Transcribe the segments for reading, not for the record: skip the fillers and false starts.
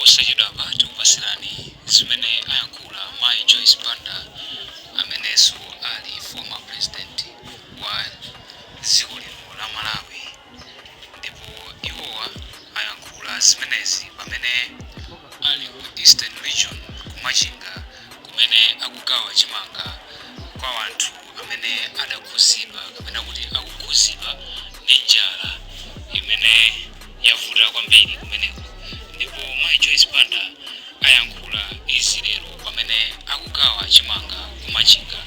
osajida abantu basilani zimene ayankula Mai Joyce Banda amenenso ali former president wa dziko lino la Malawi, ndipo iwowa ayankula zimenezi pamene ali ku Eastern Region kumachinga kumene akugawa chimanga kwa anthu amene adakhuzidwa kapena kuti akukhuzidwa ndi njala imene yavuta kwambiri kumeneko. Ndipo Mai Joyce Banda ayankula izi lero pamene akugawa chimanga kumachinga.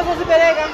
kuzipereka.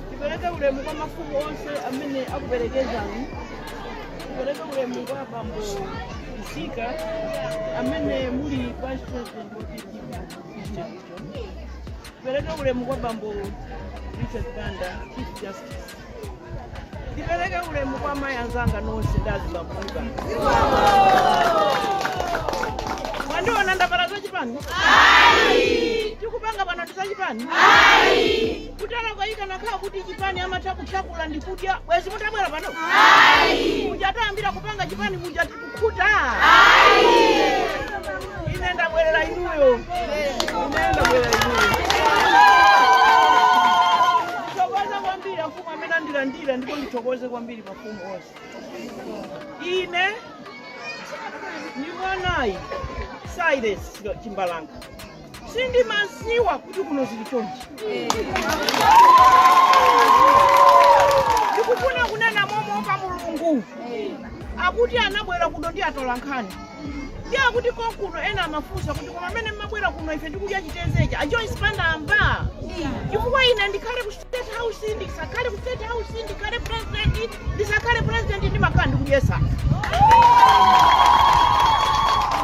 Kipeleka ulemu kwa mafumu onse amene akuperekezani. Kipeleka ulemu kwa bambo Isika amene muli vice president wa PDP. Kipeleka ulemu kwa bambo Richard Banda, Chief Justice. Kipeleka ulemu kwa mai anzanga nonse ndazi bamuiba. Wandiona ndapata zachipani? Ayi! Tikupanga pano tisachipani? Ayi! Kutana kwaika nakhala kuti chipani amatha kuchakula ndikudya, bwezi mutabwera pano? Ayi! Mujatambira kupanga chipani mujatikukhuta? Ayi! Ine ndabwerera inuyo. Ndithokoza kwambiri afumu amene andilandira ndipo ndithokoze kwambiri mafumu onse. Ine ndikuonayi Cyrus Chimbalanga. Sindimaziwa kuti kuno zili chonchi. Ndikufuna kunena momo pa Mulungu. Akuti anabwera kuno ndi atola nkhani. Ndi akuti konkuno ena amafunsa kuti koma amene mmabwera kuno ife ndikudya chitenzecha. Joyce Banda amba. Chifukwa ine ndikhale ku State House, ndisakhale ku State House, ndikhale president, ndisakhale president ndimakhala ndikudyesa.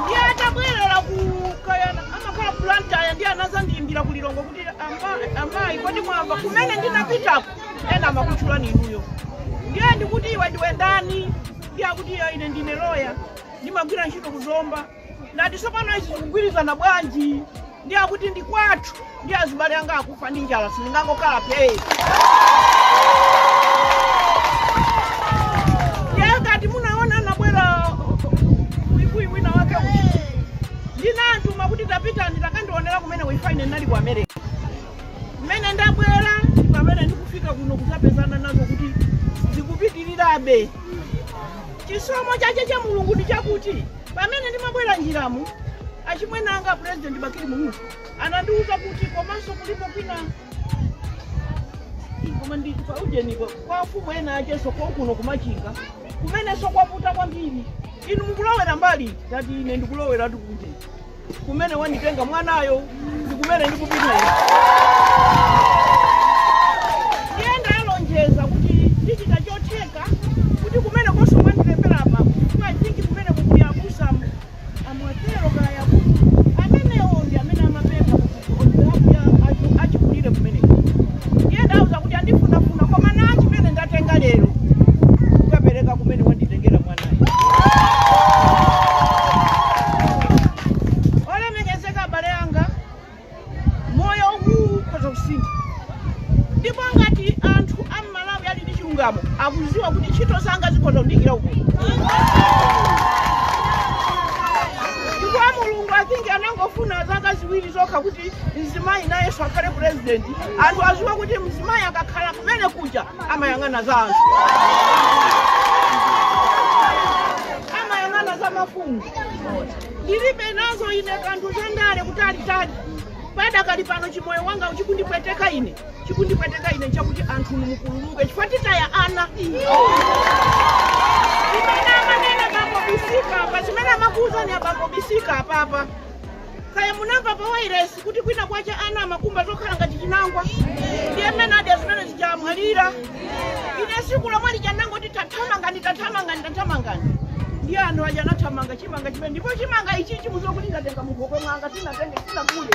Ndi atabwerera kukayana amakhala planta ndi anazandiyimbira kulilongo kuti amayi kodi mwamba kumene ndinapitapo ena amakuchula ninuyo ndiye ndikuti iwe ndiwe ndani ndiye akuti ine ndine lawyer ndimagwira ntchito kuzomba ndati sopano ichi tikugwirizana bwanji ndiye akuti ndi kwathu ndiye azibale anga akufa ndi njala sindingangokhala phe ndiye ngati munaona nabwera wina wake uchi ndinantuma kuti tapitani takandionera kumene wifaine nali ku America mmene ndabwera pamene ndikufika kuno kusapezana nazo kuti zikupitirirabe chisomo chache cha Mulungu ndi chakuti pamene ndimabwera njiramu achimwenanga President Bakili Mulufu anandiuza kuti komanso kulipo kwina koma nditi pa ujeniko kwa mfumu ena acheso kwa kuno kumachinga kumene sokwaputa kwambiri inu mukulowera mbali tati ine ndikulowera kuti kumene wanitenga mwanayo ndikumene ndikupita yenda alonjeza kuti ndichita chotheka kuti kumene koso mwandilembera apa I think kumene kukuyabusa amwatero kaya amenewo ndi amene amapepa achikulire kumene yenda auza kuti andifunafuna koma na chimene ndatenga lero kukapereka kumene wanditengera mwanayo olemekezeka abale anga moyo huu koza kusinda ndipo ngati anthu am'Malawi ali ndi chilungamo akuziwa kuti ntchito zanga zikhoza kudikira uku ndipo Mulungu athingi anangofuna zaka ziwiri zokha kuti mzimayi nayenso akhale president anthu aziwa kuti mzimayi akakhala kumene kuja amayang'ana za anthu amayang'ana za mafumu ndilibe nazo ine kanthu chandale kutalitali padakali pano chimoyo wanga uchikundipweteka ine chakuti anthu mukululuke chifatitaya ana imene amanena bambobisika apa chimene amakuuza ni abambobisika apapa kaya munamva pa wairesi kuti kwina kwacha ana amakumba zokhala ngati chinangwa ndiye mmene adi azimene zijamwalira ine siku lomwe lichanangoti tathamangani ndiye anthu aja anathamanga chimanga chimene ndipo chimanga ichichi muziwa kuti ndatenga mukhokwe mwanga sinatenge sinakule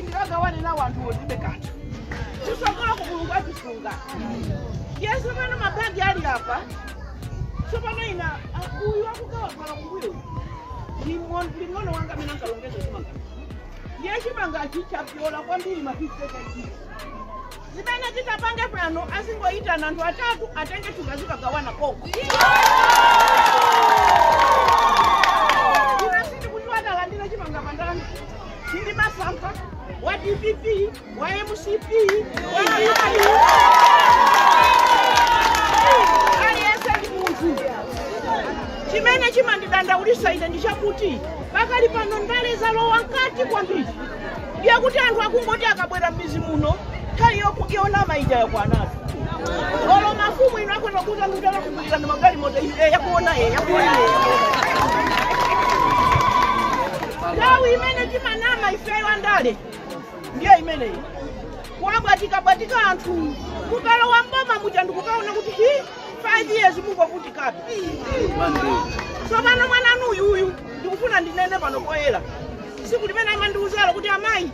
ndagawane nawo anthu wodibe kanthu tisokola kukulungu atisunga yesu pano mabagi ali apa sopano ina uyu akukawagwala kumbuyo ling'ono wanga mina nkalongeza chimanga ndiye chimanga chichapyola kwambiri mapisteka ichi zimene titapange pano asingoyitana anthu atatu atenge chingazikagawana koko inasiti kuti wadalandira chimanga pandani chindi masampha wa DPP wa MCP aliyese ndi munthu chimene chimandidandaulisa ine ndichakuti pakali pano ndale zalowa nkati kwambiri ndiye kuti anthu akungoti akabwera m'mizi muno nthawi yokuiona maija yakwanatu olo mafumu ino akweza kuza ndutala kukulirana magali moto yakuona nthawi imene timanama ifeyo andale ndiye imeneyi kuwabwatika anthu kukalowa mboma muja ndikukaona kuti 5 years mungokutikapi sopano mwananu uyu ndikufuna ndinene pano poyera siku limene amandiuzalo kuti amayi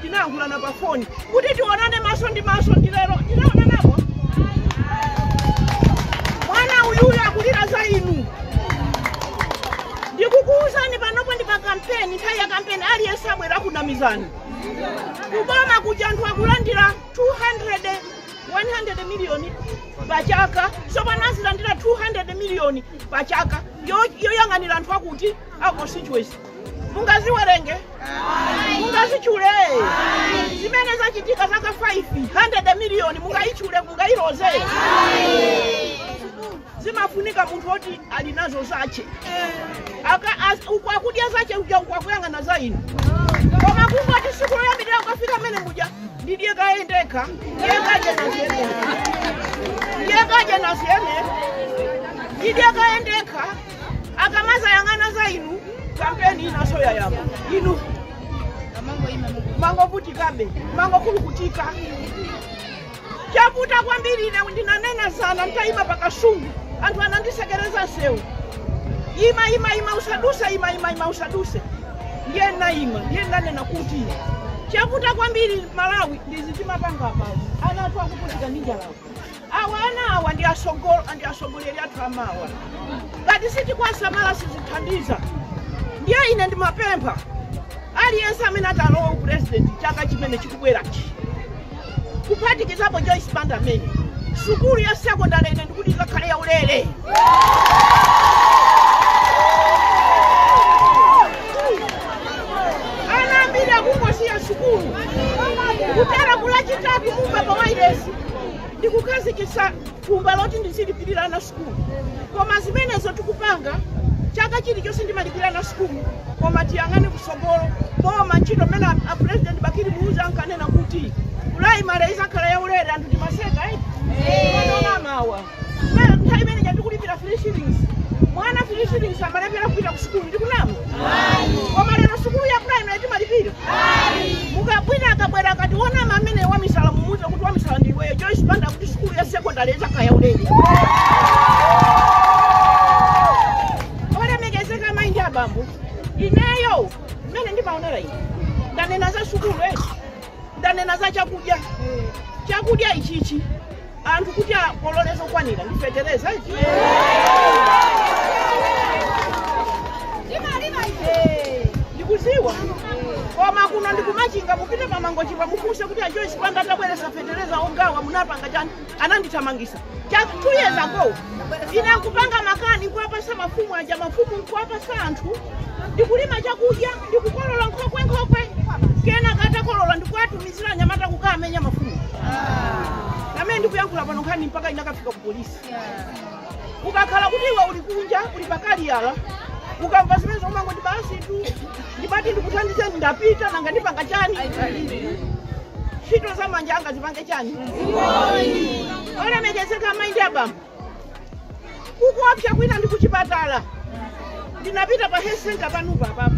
tinayankhulana pa foni kuti tionane maso ndi maso ndilero tinaonanapo mwana uyuyu akulira za inu ndikukuuzani panopo ndi pa kampeni nthawi ya kampeni aliyese abwera akunamizani kuboma kuja anthu akulandira 100 million pachaka sopano azilandira 200 million pachaka yoyang'anira anthu akuti a constituency mungaziwerenge mungazichule zimene zachitika zaka 500 million mungayichule mungayiroze zimafunika munthu oti ali nazo zache ukakudya zache ukakuyang'ana za inu koma kungoti siku loyambirira ukafika mmene muja ndidiye kayendeka ndidiye kayendeka akamaza yang'ana za inu kampeni inaso yayamba inu mango vutikabe mango kulukutika chavuta kwambiri ine ndinanena sana ntaima pakasungu anthu anandisekereza sewu ima usaduse ima usaduse ndiye naima ndiye nanena kuti chavuta kwambiri Malawi ndizitima panga apa ana atwa kuputika njala awa ndi asogoleri athu amawa ngati siti kwa samala sizithandiza ndiye ine ndimapempha aliyense amene atalowa president chaka chimene chikubwerachi kuphatikizapo Joyce Banda amene sukulu ya secondary ine ndikuti ikakhale yaulere ana ambiri akungosiya sukulu kutera kulachitatu mumba pa wairesi ndikukhazikitsa thumba loti ndisilipirana sukulu koma zimenezo tikupanga chaka chilichonse ndimalipirana sukulu koma tiyang'ane kusogolo boma ntchito mmene a president Bakili Muuza ankanena kuti primary izakhala yaulere anthu ndimaseka manona mawa nthawi imene chandikulipira free shillings mwana free shillings amalipira kupita ku sukulu ndikunama koma lero sukulu ya primary timalipira mukabwina akabwera akationa amene wamisala mumuze kuti wamisala ndiweyo Joyce Banda kuti sukulu ya secondary izakhala yaulere olemekezeka maindi abambo ineyo mmene ndimaonera ine ndanena za sukulu ndanena za chakudya ichichi anthu kuti apololezo kwanira ndifetereza ndikuziwa koma kuno ndikumachinga mupite pamangochipa mufuse kuti a Joyce Banda atabweresa fetereza ongawa munapanga chani anandithamangisa 2 years ago ine nkupanga makani nkuwapasa mafumu aja mafumu nkuwapasa anthu ndikulima chakudya ndikukolola nkhokwe kena katakolola ndikuwatumizira anyamata kukamenya mafumu amene ndikuyankhula pano nkhani mpaka inakafika ku polisi ukakhala kuti iwe uli kunja uli pakali yala ukamva zimene zomangoti basi tu ndipati ndikuthandizeni ndapita nanga ndipanga chani ntchito za manja anga zipange chani olemekezeka maindi abambo kukuopsa kwina ndi kuchipatala ndinapita pa health center panupa papa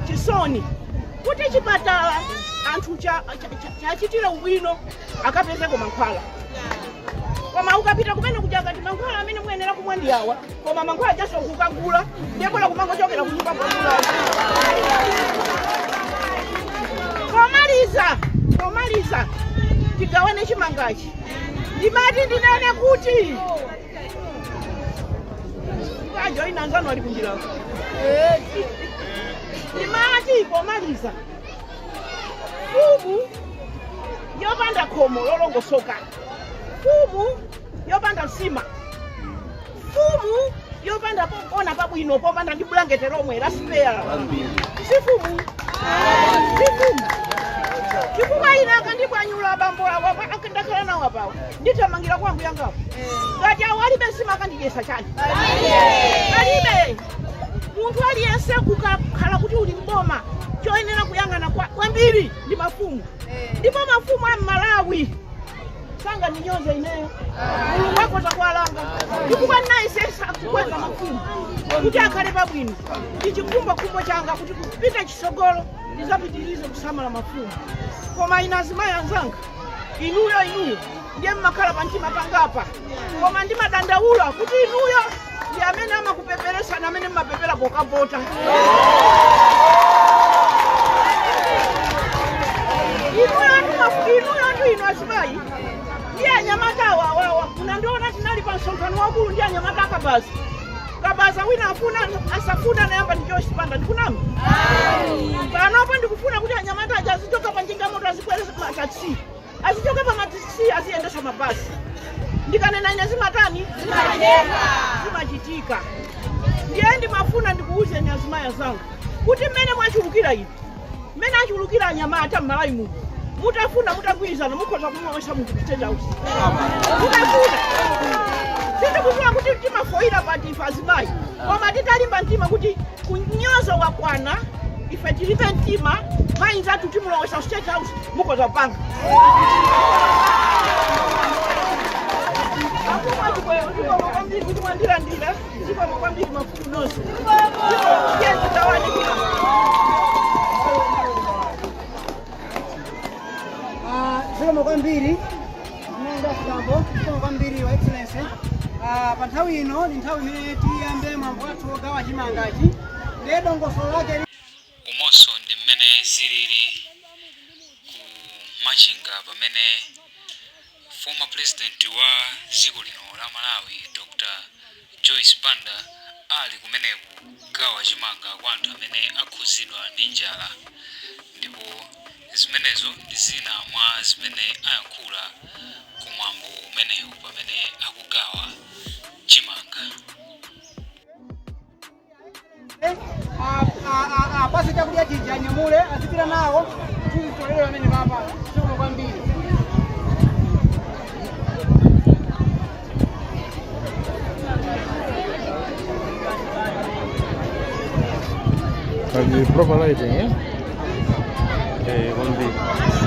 chisoni kuti chipatala anthu chachitira ubwino akapezeko mankhwala koma ukapita kumene kuchakati mankhwala amene muyenera kumwa ndi awa koma mankhwala chaso kukagula ndiyebola kumangochokera kunyumba kwagula komaliza tigawane chimangachi ndimati ndinene kuti kajo inanzano ali kunjirako ndimati komaliza fumu yopanda khomo lolongosoka fumu yopanda nsima fumu yopanda popona pabwino popanda ndi bulangete lomwe la spare sifumu chifukwa ina akandibwanyula abambo awo akandakhala nawo apawo ndithamangira kwangu yangapo ngati awo alibe nsima akandidyesa chani alibe munthu aliyense kukakhala kuti uli mboma choyenera kuyang'ana kwambiri ndi mafumu ndipo mafumu a Malawi sanga ninyoze ineyo mulungu wakoza kwalanga chifukwa naisesa kukweza mafumu kuti akhale pabwino ndichikumbo changa kuti kupita chisogolo ndizapitirize kusamala mafumu koma ina azimayi anzanga inuyo ndiye mmakhala pa mtima pangapa koma ndimadandaula kuti inuyo ndi amene amakupeperesa na amene mmapepera pokavota inuyo ndu ino azimayi ndiye anyamata awawawa unandiona tinali pa msonkhano wakulu ndi anyamata akabaza wina asafuna nayamba ndi Joyce Banda ndikunama panopo ndikufuna kuti anyamata aja azichoka pa njingamoto azikweleza mataxi azichoka pa mataxi aziendesha mabasi ndikanena ine zimatani zimachitika ndiye ndimafuna ndikuuze azimayi zangu kuti mmene mwachulukira ivi mmene achulukira anyamata m'Malawi muno mutafuna mutagwirizana mukhoza kumwawesa munthu kutenja usi mutafuna sindikuziwa kuti timafoira pati ife azimayi koma titalimba mtima kuti kunyozo wakwana ife tilibe mtima mayi zathu timulowesa state house mukhoza kupanga kuti mwandilandira zikomo kwambiri mafumu nonse tawani zikomo kwambiri zikomo kwambiri wa excellency pa nthawi ino ndi nthawi imene tiyambe mwambo wathu ogawa chimangachi ndiye dongosolo lake umonso ndi zilili ku Machinga pamene former president wa dziko lino la Malawi Dr. Joyce Banda ali kumeneku kugawa chimanga kwa anthu amene akhuzidwa ndi njala, ndipo zimenezo ndi zina mwa zimene ayankhula kumwambo umenewu pamene akugawa chimanga. Apase chakudya chija anyamule azipita nawo tuzitolere pamene papa zikomo kwambiri. Lagi proper lighting ya? One big.